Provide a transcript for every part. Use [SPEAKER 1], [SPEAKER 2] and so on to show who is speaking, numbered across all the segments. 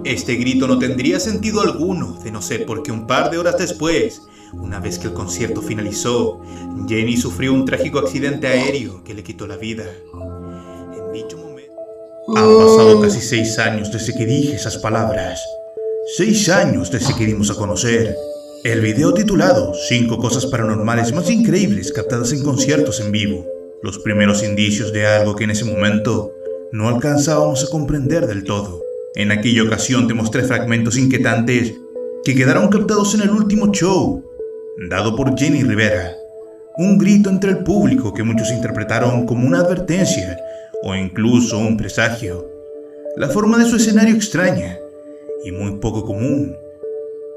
[SPEAKER 1] Este grito no tendría sentido alguno, de no ser porque un par de horas después, una vez que el concierto finalizó, Jenny sufrió un trágico accidente aéreo que le quitó la vida. En dicho momento... Han pasado casi 6 años desde que dije esas palabras. 6 años desde que dimos a conocer el video titulado 5 cosas paranormales más increíbles captadas en conciertos en vivo. Los primeros indicios de algo que en ese momento no alcanzábamos a comprender del todo. En aquella ocasión te mostré fragmentos inquietantes que quedaron captados en el último show dado por Jenny Rivera. Un grito entre el público que muchos interpretaron como una advertencia o incluso un presagio. La forma de su escenario extraña y muy poco común,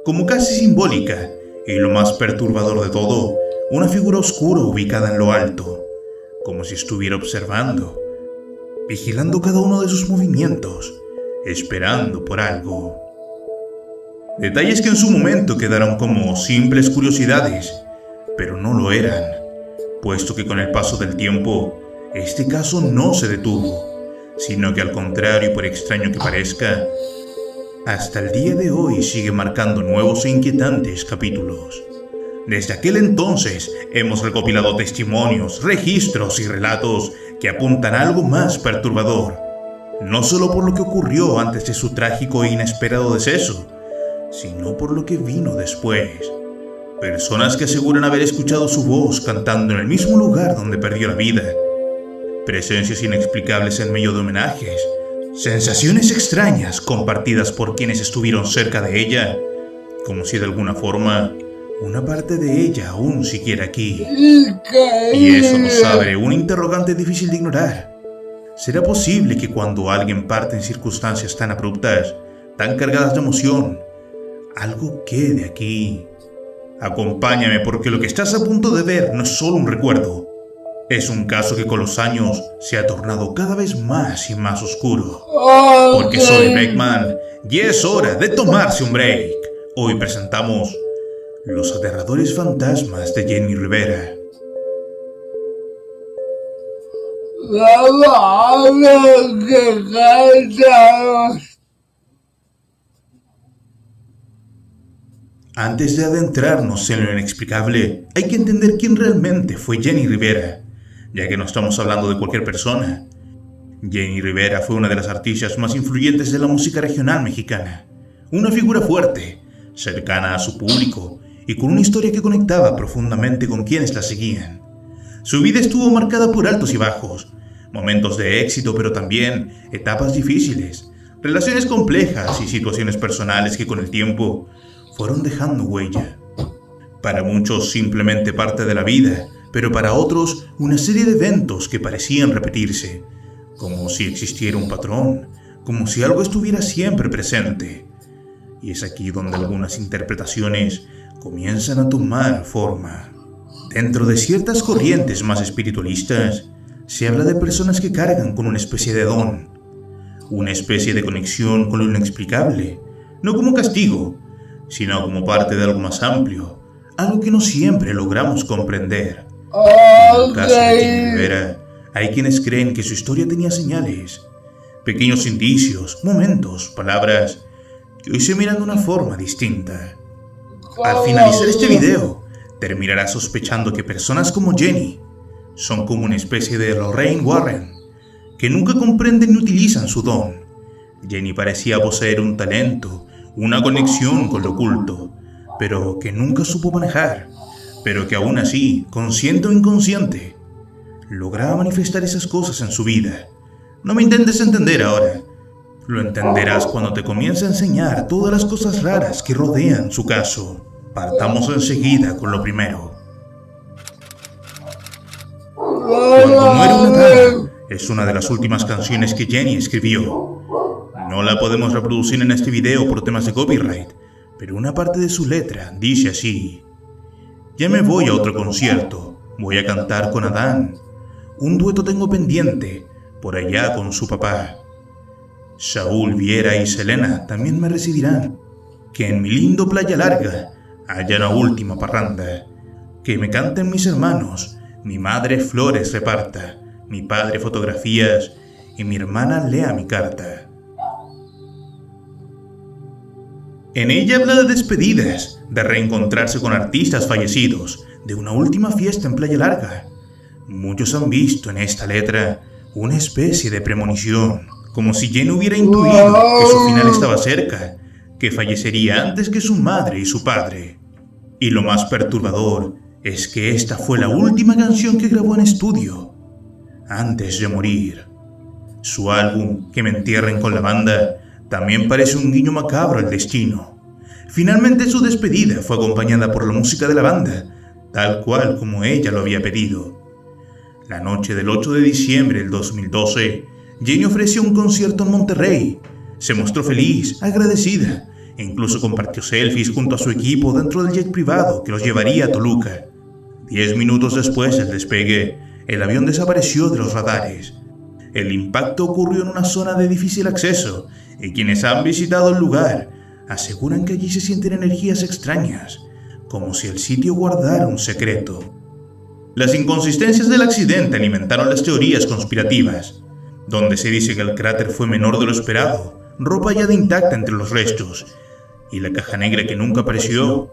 [SPEAKER 1] como casi simbólica, y lo más perturbador de todo, una figura oscura ubicada en lo alto, como si estuviera observando, vigilando cada uno de sus movimientos, esperando por algo. Detalles que en su momento quedaron como simples curiosidades, pero no lo eran, puesto que con el paso del tiempo, este caso no se detuvo, sino que al contrario, por extraño que parezca, hasta el día de hoy sigue marcando nuevos e inquietantes capítulos. Desde aquel entonces hemos recopilado testimonios, registros y relatos que apuntan a algo más perturbador, no solo por lo que ocurrió antes de su trágico e inesperado deceso, sino por lo que vino después. Personas que aseguran haber escuchado su voz cantando en el mismo lugar donde perdió la vida. Presencias inexplicables en medio de homenajes. Sensaciones extrañas compartidas por quienes estuvieron cerca de ella, como si de alguna forma una parte de ella aún siguiera aquí. Y eso nos abre una interrogante difícil de ignorar. ¿Será posible que cuando alguien parte en circunstancias tan abruptas, tan cargadas de emoción, algo quede aquí? Acompáñame, porque lo que estás a punto de ver no es solo un recuerdo. Es un caso que con los años se ha tornado cada vez más y más oscuro. Porque soy Beckman y es hora de tomarse un break. Hoy presentamos los aterradores fantasmas de Jenny Rivera. Antes de adentrarnos en lo inexplicable, hay que entender quién realmente fue Jenny Rivera, ya que no estamos hablando de cualquier persona. Jenny Rivera fue una de las artistas más influyentes de la música regional mexicana, una figura fuerte, cercana a su público y con una historia que conectaba profundamente con quienes la seguían. Su vida estuvo marcada por altos y bajos, momentos de éxito pero también etapas difíciles, relaciones complejas y situaciones personales que con el tiempo fueron dejando huella. Para muchos simplemente parte de la vida, pero para otros una serie de eventos que parecían repetirse, como si existiera un patrón, como si algo estuviera siempre presente. Y es aquí donde algunas interpretaciones comienzan a tomar forma. Dentro de ciertas corrientes más espiritualistas, se habla de personas que cargan con una especie de don, una especie de conexión con lo inexplicable, no como castigo, sino como parte de algo más amplio, algo que no siempre logramos comprender. En el caso de Jenny Rivera, hay quienes creen que su historia tenía señales, pequeños indicios, momentos, palabras, que hoy se miran de una forma distinta. Al finalizar este video, terminarás sospechando que personas como Jenny son como una especie de Lorraine Warren, que nunca comprenden ni utilizan su don. Jenny parecía poseer un talento, una conexión con lo oculto, pero que nunca supo manejar, pero que aún así, consciente o inconsciente, lograba manifestar esas cosas en su vida. No me intentes entender ahora, lo entenderás cuando te comience a enseñar todas las cosas raras que rodean su caso. Partamos enseguida con lo primero. Cuando muere una dama es una de las últimas canciones que Jenny escribió. No la podemos reproducir en este video por temas de copyright, pero una parte de su letra dice así: ya me voy a otro concierto, voy a cantar con Adán, un dueto tengo pendiente, por allá con su papá. Saúl, Viera y Selena también me recibirán. Que en mi lindo Playa Larga haya la última parranda. Que me canten mis hermanos, mi madre flores reparta, mi padre fotografías y mi hermana lea mi carta. En ella habla de despedidas, de reencontrarse con artistas fallecidos, de una última fiesta en Playa Larga. Muchos han visto en esta letra una especie de premonición, como si Jenny hubiera intuido que su final estaba cerca, que fallecería antes que su madre y su padre. Y lo más perturbador es que esta fue la última canción que grabó en estudio, antes de morir. Su álbum, Que me entierren con la banda, también parece un guiño macabro al destino. Finalmente su despedida fue acompañada por la música de la banda, tal cual como ella lo había pedido. La noche del 8 de diciembre del 2012, Jenny ofreció un concierto en Monterrey. Se mostró feliz, agradecida, e incluso compartió selfies junto a su equipo dentro del jet privado que los llevaría a Toluca. 10 minutos después del despegue, el avión desapareció de los radares. El impacto ocurrió en una zona de difícil acceso, y quienes han visitado el lugar aseguran que allí se sienten energías extrañas, como si el sitio guardara un secreto. Las inconsistencias del accidente alimentaron las teorías conspirativas, donde se dice que el cráter fue menor de lo esperado, ropa hallada intacta entre los restos, y la caja negra que nunca apareció.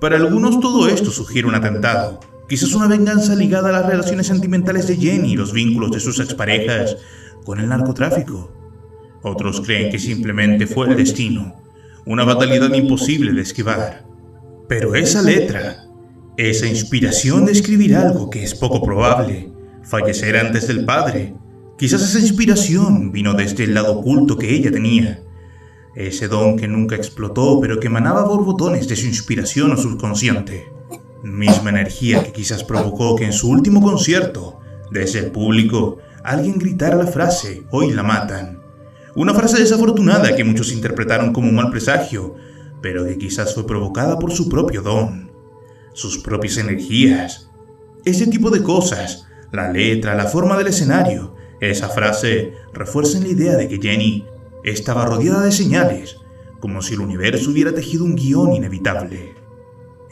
[SPEAKER 1] Para algunos todo esto sugiere un atentado, quizás una venganza ligada a las relaciones sentimentales de Jenny y los vínculos de sus exparejas con el narcotráfico. Otros creen que simplemente fue el destino, una fatalidad imposible de esquivar. Pero esa letra, esa inspiración de escribir algo que es poco probable, fallecer antes del padre, quizás esa inspiración vino desde el lado oculto que ella tenía, ese don que nunca explotó pero que emanaba borbotones de su inspiración o subconsciente, misma energía que quizás provocó que en su último concierto, desde el público, alguien gritara la frase «Hoy la matan». Una frase desafortunada que muchos interpretaron como un mal presagio, pero que quizás fue provocada por su propio don, sus propias energías. Ese tipo de cosas, la letra, la forma del escenario, esa frase, refuerzan la idea de que Jenny estaba rodeada de señales, como si el universo hubiera tejido un guión inevitable.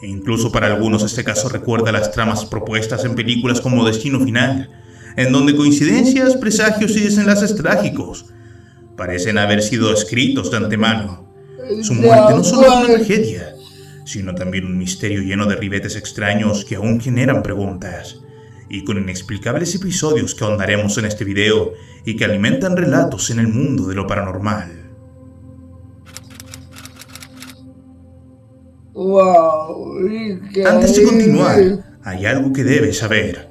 [SPEAKER 1] E incluso para algunos este caso recuerda las tramas propuestas en películas como Destino Final, en donde coincidencias, presagios y desenlaces trágicos parecen haber sido escritos de antemano. Su muerte no solo es una tragedia, sino también un misterio lleno de ribetes extraños que aún generan preguntas, y con inexplicables episodios que ahondaremos en este video y que alimentan relatos en el mundo de lo paranormal. Antes de continuar, hay algo que debes saber.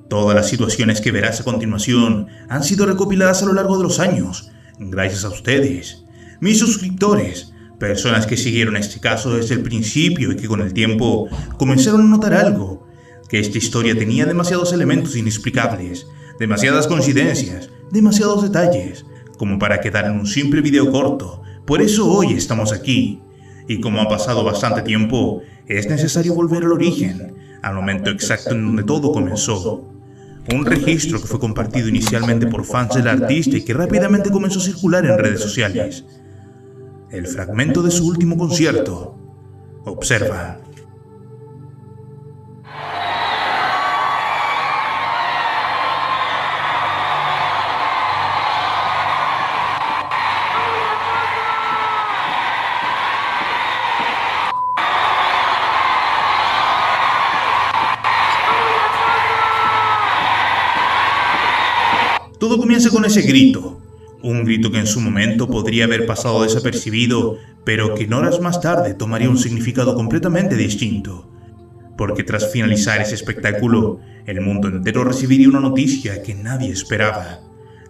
[SPEAKER 1] Todas las situaciones que verás a continuación han sido recopiladas a lo largo de los años, gracias a ustedes, mis suscriptores, personas que siguieron este caso desde el principio y que con el tiempo comenzaron a notar algo, que esta historia tenía demasiados elementos inexplicables, demasiadas coincidencias, demasiados detalles, como para quedar en un simple video corto. Por eso hoy estamos aquí, y como ha pasado bastante tiempo, es necesario volver al origen, al momento exacto en donde todo comenzó. Un registro que fue compartido inicialmente por fans del artista y que rápidamente comenzó a circular en redes sociales. El fragmento de su último concierto. Observa. Todo comienza con ese grito, un grito que en su momento podría haber pasado desapercibido, pero que horas más tarde tomaría un significado completamente distinto. Porque tras finalizar ese espectáculo, el mundo entero recibiría una noticia que nadie esperaba: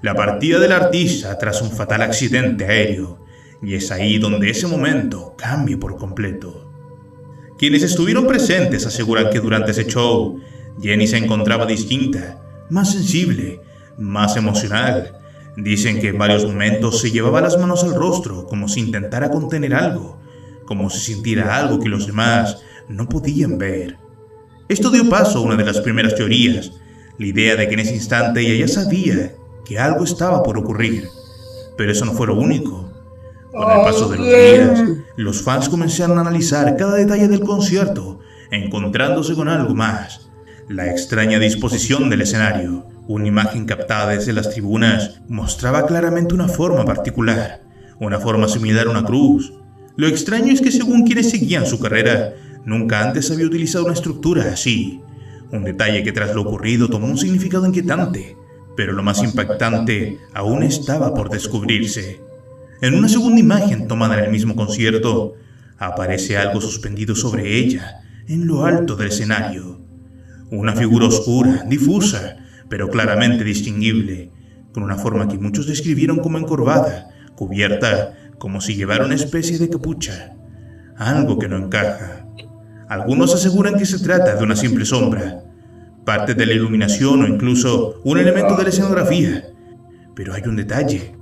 [SPEAKER 1] la partida del artista tras un fatal accidente aéreo, y es ahí donde ese momento cambia por completo. Quienes estuvieron presentes aseguran que durante ese show, Jenny se encontraba distinta, más sensible, más emocional. Dicen que en varios momentos se llevaba las manos al rostro como si intentara contener algo, como si sintiera algo que los demás no podían ver. Esto dio paso a una de las primeras teorías, la idea de que en ese instante ella ya sabía que algo estaba por ocurrir, Pero eso no fue lo único. Con el paso de los días, los fans comenzaron a analizar cada detalle del concierto, encontrándose con algo más. La extraña disposición del escenario. Una imagen captada desde las tribunas mostraba claramente una forma particular, una forma similar a una cruz. Lo extraño es que según quienes seguían su carrera, nunca antes había utilizado una estructura así. Un detalle que tras lo ocurrido tomó un significado inquietante, pero lo más impactante aún estaba por descubrirse. En una segunda imagen tomada en el mismo concierto, aparece algo suspendido sobre ella, en lo alto del escenario. Una figura oscura, difusa, pero claramente distinguible, con una forma que muchos describieron como encorvada, cubierta como si llevara una especie de capucha. Algo que no encaja. Algunos aseguran que se trata de una simple sombra, parte de la iluminación o incluso un elemento de la escenografía. Pero hay un detalle.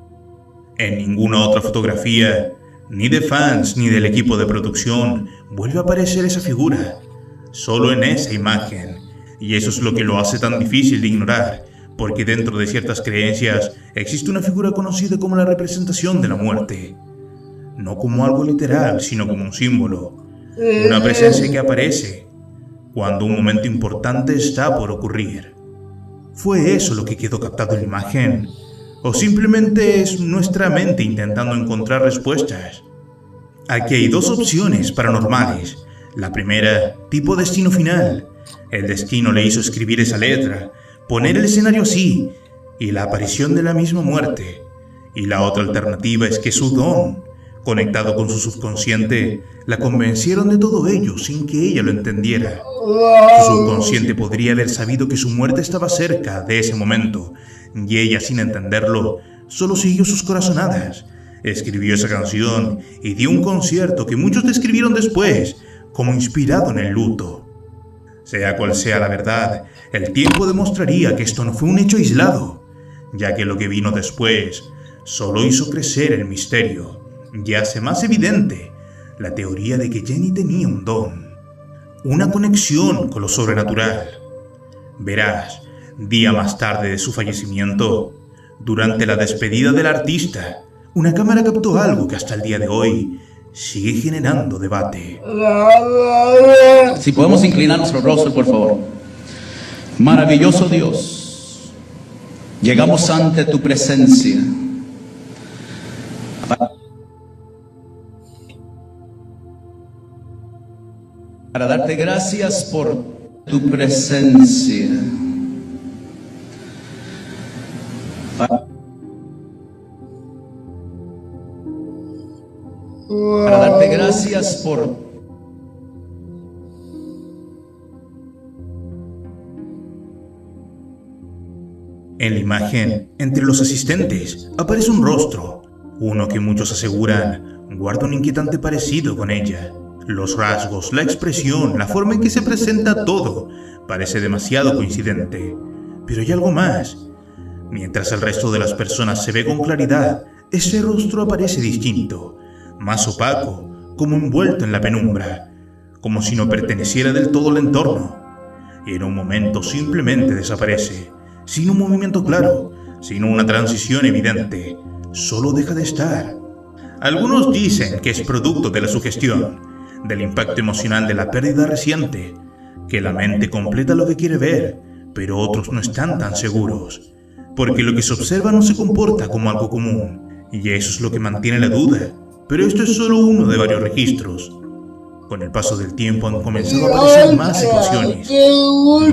[SPEAKER 1] En ninguna otra fotografía, ni de fans ni del equipo de producción, vuelve a aparecer esa figura. Solo en esa imagen. Y eso es lo que lo hace tan difícil de ignorar, porque dentro de ciertas creencias existe una figura conocida como la representación de la muerte. No como algo literal, sino como un símbolo. Una presencia que aparece cuando un momento importante está por ocurrir. ¿Fue eso lo que quedó captado en la imagen? ¿O simplemente es nuestra mente intentando encontrar respuestas? Aquí hay dos opciones paranormales. La primera, tipo destino final. El destino le hizo escribir esa letra, poner el escenario así, y la aparición de la misma muerte. Y la otra alternativa es que su don, conectado con su subconsciente, la convencieron de todo ello sin que ella lo entendiera. Su subconsciente podría haber sabido que su muerte estaba cerca de ese momento, y ella, sin entenderlo, solo siguió sus corazonadas. Escribió esa canción y dio un concierto que muchos describieron después como inspirado en el luto. Sea cual sea la verdad, el tiempo demostraría que esto no fue un hecho aislado, ya que lo que vino después solo hizo crecer el misterio y hace más evidente la teoría de que Jenny tenía un don, una conexión con lo sobrenatural. Verás, día más tarde de su fallecimiento, durante la despedida del artista, una cámara captó algo que hasta el día de hoy sigue generando debate.
[SPEAKER 2] Si podemos inclinar nuestro rostro, por favor. Maravilloso Dios, llegamos ante tu presencia para darte gracias por tu presencia. Para darte gracias por
[SPEAKER 1] En la imagen, entre los asistentes, aparece un rostro, uno que muchos aseguran guarda un inquietante parecido con ella. Los rasgos, la expresión, la forma en que se presenta todo, parece demasiado coincidente. Pero hay algo más. Mientras el resto de las personas se ve con claridad, ese rostro aparece distinto, más opaco, como envuelto en la penumbra, como si no perteneciera del todo al entorno. Y en un momento simplemente desaparece, sin un movimiento claro, sin una transición evidente, solo deja de estar. Algunos dicen que es producto de la sugestión, del impacto emocional de la pérdida reciente, que la mente completa lo que quiere ver, pero otros no están tan seguros, porque lo que se observa no se comporta como algo común, y eso es lo que mantiene la duda. Pero esto es solo uno de varios registros. Con el paso del tiempo han comenzado a aparecer más situaciones,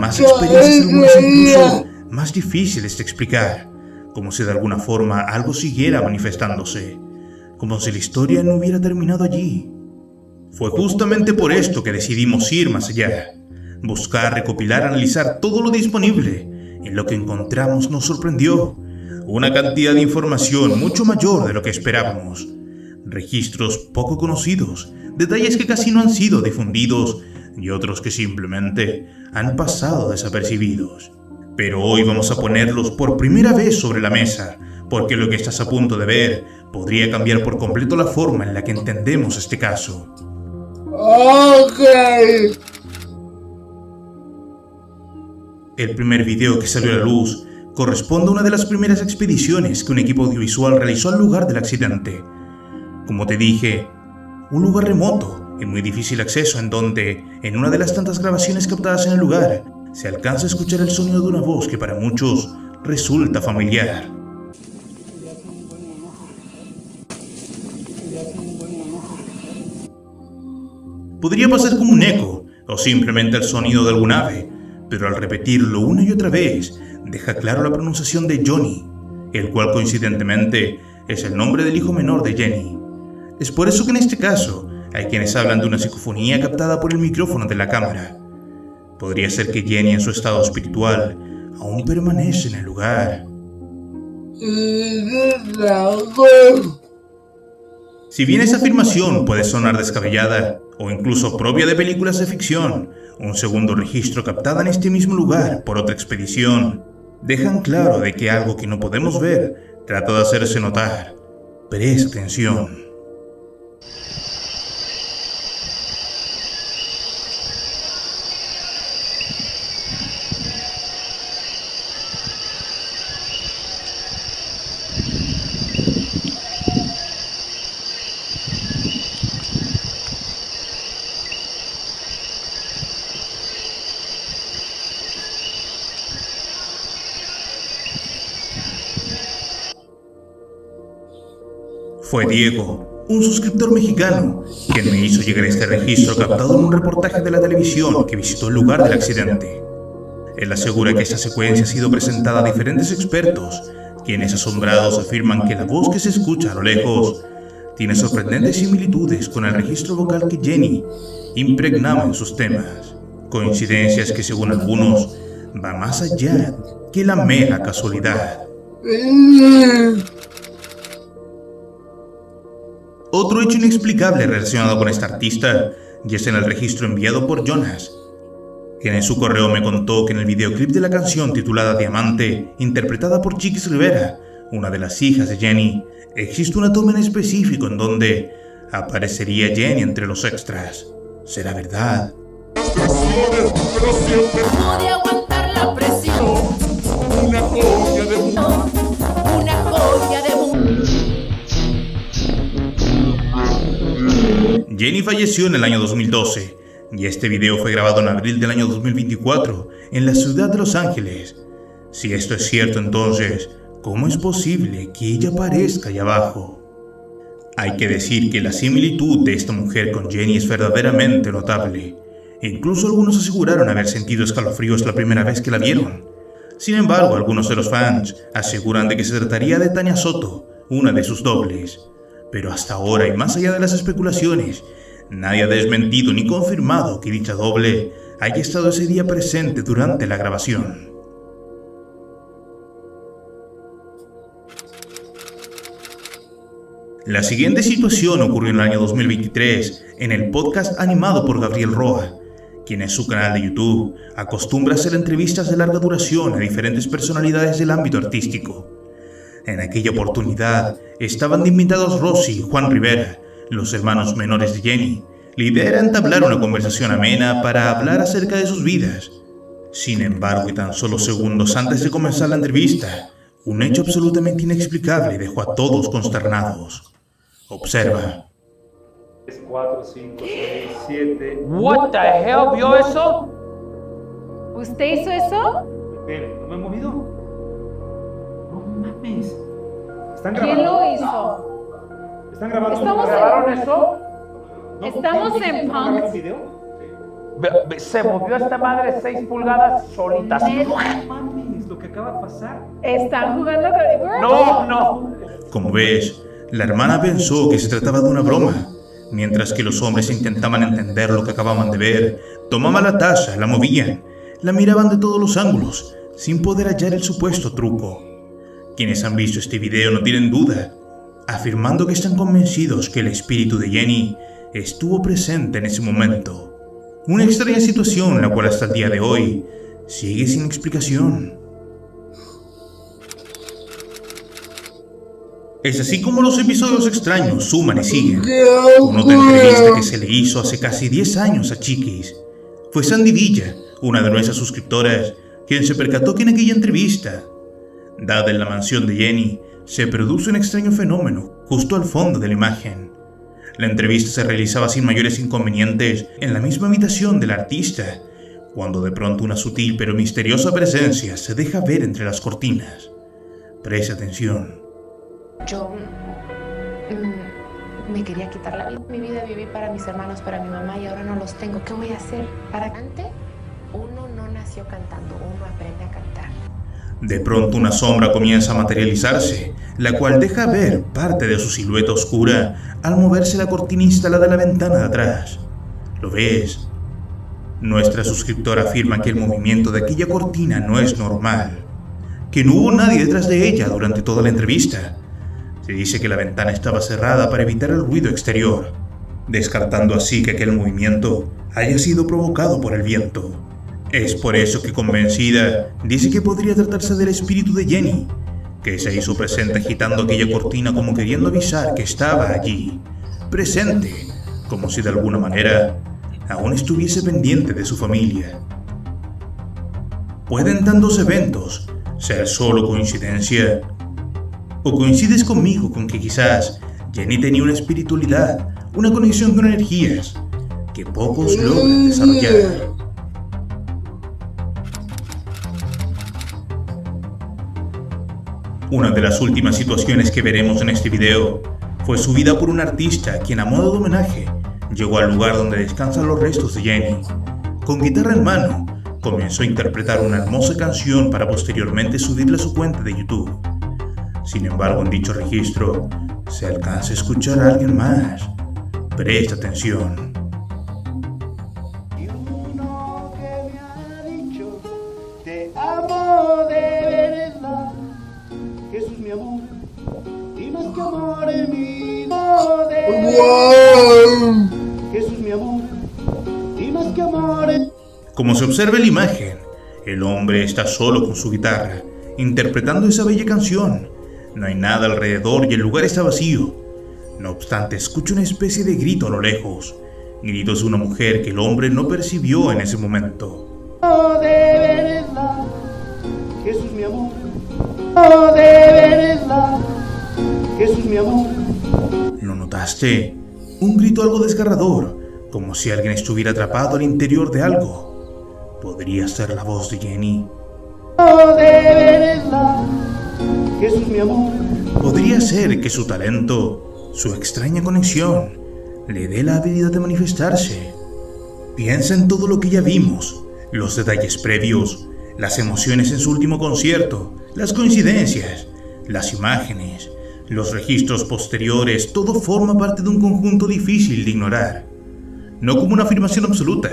[SPEAKER 1] más experiencias, algunas incluso más difíciles de explicar, como si de alguna forma algo siguiera manifestándose, como si la historia no hubiera terminado allí. Fue justamente por esto que decidimos ir más allá, buscar, recopilar, analizar todo lo disponible, y lo que encontramos nos sorprendió, una cantidad de información mucho mayor de lo que esperábamos. Registros poco conocidos, detalles que casi no han sido difundidos y otros que simplemente han pasado desapercibidos. Pero hoy vamos a ponerlos por primera vez sobre la mesa, porque lo que estás a punto de ver podría cambiar por completo la forma en la que entendemos este caso. El primer video que salió a la luz corresponde a una de las primeras expediciones que un equipo audiovisual realizó al lugar del accidente. Como te dije, un lugar remoto y muy difícil acceso en donde, en una de las tantas grabaciones captadas en el lugar, se alcanza a escuchar el sonido de una voz que para muchos resulta familiar. Podría pasar como un eco o simplemente el sonido de algún ave, pero al repetirlo una y otra vez, deja claro la pronunciación de Johnny, el cual coincidentemente es el nombre del hijo menor de Jenny. Es por eso que en este caso hay quienes hablan de una psicofonía captada por el micrófono de la cámara. Podría ser que Jenny en su estado espiritual aún permanece en el lugar. Si bien esa afirmación puede sonar descabellada o incluso propia de películas de ficción, un segundo registro captado en este mismo lugar por otra expedición dejan claro de que algo que no podemos ver trata de hacerse notar. Presta atención. Fue Diego, un suscriptor mexicano, quien me hizo llegar este registro captado en un reportaje de la televisión que visitó el lugar del accidente. Él asegura que esta secuencia ha sido presentada a diferentes expertos, quienes asombrados afirman que la voz que se escucha a lo lejos tiene sorprendentes similitudes con el registro vocal que Jenny impregnaba en sus temas. Coincidencias que según algunos van más allá que la mera casualidad. Otro hecho inexplicable relacionado con esta artista y es en el registro enviado por Jonas, quien en su correo me contó que en el videoclip de la canción titulada Diamante, interpretada por Chiquis Rivera, una de las hijas de Jenny, existe una toma en específico en donde aparecería Jenny entre los extras. ¿Será verdad?
[SPEAKER 3] Pude aguantar la presión. Una joya de mundo. Una joya de mundo.
[SPEAKER 1] Jenny falleció en el año 2012 y este video fue grabado en abril del año 2024 en la ciudad de Los Ángeles. Si esto es cierto, entonces, ¿cómo es posible que ella aparezca allá abajo? Hay que decir que la similitud de esta mujer con Jenny es verdaderamente notable. Incluso algunos aseguraron haber sentido escalofríos la primera vez que la vieron. Sin embargo, algunos de los fans aseguran de que se trataría de Tania Soto, una de sus dobles. Pero hasta ahora, y más allá de las especulaciones, nadie ha desmentido ni confirmado que dicha doble haya estado ese día presente durante la grabación. La siguiente situación ocurrió en el año 2023 en el podcast animado por Gabriel Roa, quien en su canal de YouTube acostumbra a hacer entrevistas de larga duración a diferentes personalidades del ámbito artístico. En aquella oportunidad estaban de invitados Rosy y Juan Rivera, los hermanos menores de Jenny. La idea era entablar una conversación amena para hablar acerca de sus vidas. Sin embargo, y tan solo segundos antes de comenzar la entrevista, un hecho absolutamente inexplicable dejó a todos consternados. Observa.
[SPEAKER 4] 3, 4, 5, 6, 7.
[SPEAKER 5] What the hell, ¿vio eso?
[SPEAKER 6] ¿Usted hizo eso?
[SPEAKER 4] Espere, ¿no me he movido? No mames. ¿Están
[SPEAKER 6] ¿Quién
[SPEAKER 4] grabando?
[SPEAKER 6] lo hizo?
[SPEAKER 4] ¿Están grabando?
[SPEAKER 6] Estamos
[SPEAKER 5] ¿Grabaron eso?
[SPEAKER 4] ¿No,
[SPEAKER 6] Estamos
[SPEAKER 4] ¿no,
[SPEAKER 6] en
[SPEAKER 4] ¿no grabaron
[SPEAKER 6] Punks.
[SPEAKER 4] video?
[SPEAKER 5] Se movió esta madre 6 pulgadas solita. así.
[SPEAKER 4] No mames, lo que acaba de pasar.
[SPEAKER 6] ¿Están jugando Cardi Bird?
[SPEAKER 5] No.
[SPEAKER 1] Como ves, la hermana pensó que se trataba de una broma, mientras que los hombres intentaban entender lo que acababan de ver. Tomaban la taza, la movían, la miraban de todos los ángulos, sin poder hallar el supuesto truco. Quienes han visto este video no tienen duda, afirmando que están convencidos que el espíritu de Jenny estuvo presente en ese momento. Una extraña situación la cual hasta el día de hoy sigue sin explicación. Es así como los episodios extraños suman y siguen. Una otra entrevista que se le hizo hace casi 10 años a Chiquis fue Sandy Villa, una de nuestras suscriptoras, quien se percató que en aquella entrevista Dada en la mansión de Jenny, se produce un extraño fenómeno justo al fondo de la imagen. La entrevista se realizaba sin mayores inconvenientes en la misma habitación del artista, cuando de pronto una sutil pero misteriosa presencia se deja ver entre las cortinas. Preste atención.
[SPEAKER 7] Yo me quería quitar la vida. Mi vida viví para mis hermanos, para mi mamá, y ahora no los tengo. ¿Qué voy a hacer? Para adelante, uno no nació cantando, uno aprende a cantar.
[SPEAKER 1] De pronto una sombra comienza a materializarse, la cual deja ver parte de su silueta oscura al moverse la cortina instalada en la ventana de atrás. ¿Lo ves? Nuestra suscriptora afirma que el movimiento de aquella cortina no es normal, que no hubo nadie detrás de ella durante toda la entrevista. Se dice que la ventana estaba cerrada para evitar el ruido exterior, descartando así que aquel movimiento haya sido provocado por el viento. Es por eso que, convencida, dice que podría tratarse del espíritu de Jenny, que se hizo presente agitando aquella cortina como queriendo avisar que estaba allí, presente, como si de alguna manera aún estuviese pendiente de su familia. ¿Pueden tantos eventos ser solo coincidencia? ¿O coincides conmigo con que quizás Jenny tenía una espiritualidad, una conexión con energías que pocos logran desarrollar? Una de las últimas situaciones que veremos en este video fue subida por un artista quien, a modo de homenaje, llegó al lugar donde descansan los restos de Jenny. Con guitarra en mano, comenzó a interpretar una hermosa canción para posteriormente subirla a su cuenta de YouTube. Sin embargo, en dicho registro, se alcanza a escuchar a alguien más. Presta atención.
[SPEAKER 8] Y uno que me ha dicho, te amo de verdad. Jesús mi amor, y más que amor en mi no de Jesús mi amor, y más que amor en...
[SPEAKER 1] Como se observa en la imagen, el hombre está solo con su guitarra, interpretando esa bella canción. No hay nada alrededor y el lugar está vacío. No obstante, escucha una especie de grito a lo lejos. Gritos de una mujer que el hombre no percibió en ese momento.
[SPEAKER 8] No de verdad, Jesús mi amor, no de verdad, Jesús mi amor.
[SPEAKER 1] ¿Lo notaste? Un grito algo desgarrador, como si alguien estuviera atrapado al interior de algo. ¿Podría ser la voz de Jenny?
[SPEAKER 8] No de verdad, Jesús mi amor.
[SPEAKER 1] ¿Podría ser que su talento, su extraña conexión, le dé la habilidad de manifestarse? Piensa en todo lo que ya vimos, los detalles previos, las emociones en su último concierto, las coincidencias, las imágenes, los registros posteriores. Todo forma parte de un conjunto difícil de ignorar. No como una afirmación absoluta,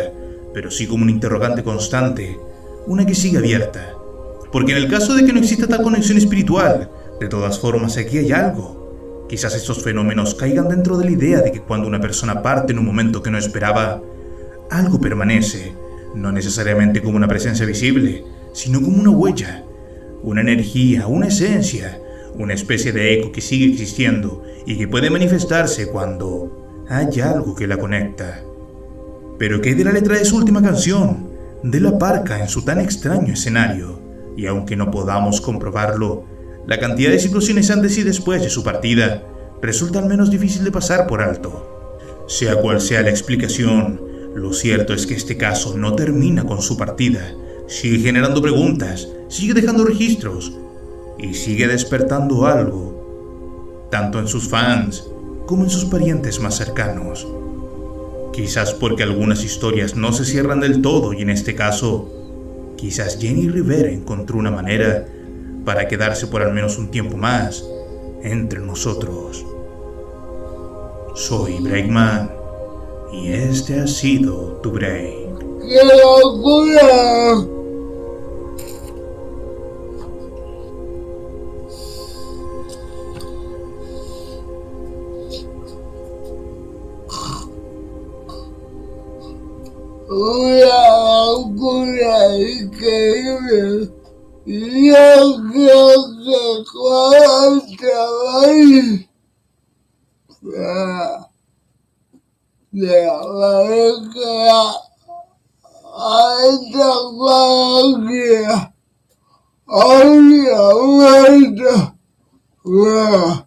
[SPEAKER 1] pero sí como un interrogante constante, una que sigue abierta. Porque en el caso de que no exista tal conexión espiritual, de todas formas aquí hay algo. Quizás estos fenómenos caigan dentro de la idea de que cuando una persona parte en un momento que no esperaba, algo permanece, no necesariamente como una presencia visible, sino como una huella, una energía, una esencia, una especie de eco que sigue existiendo y que puede manifestarse cuando hay algo que la conecta. Pero ¿qué hay de la letra de su última canción? De la parca en su tan extraño escenario. Y aunque no podamos comprobarlo, la cantidad de situaciones antes y después de su partida resulta al menos difícil de pasar por alto. Sea cual sea la explicación, lo cierto es que este caso no termina con su partida. Sigue generando preguntas, sigue dejando registros y sigue despertando algo, tanto en sus fans como en sus parientes más cercanos. Quizás porque algunas historias no se cierran del todo y en este caso, quizás Jenny Rivera encontró una manera para quedarse por al menos un tiempo más entre nosotros. Soy Breakman y este ha sido tu break.
[SPEAKER 9] ¡Qué locura! Una locura increíble. Yo creo que cuando trabaje de la que a esta parroquia ahorita, wow,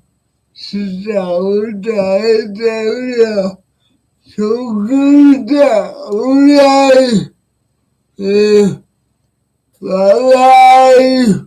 [SPEAKER 9] si te gusta este video, suscríbete, un like, bye bye.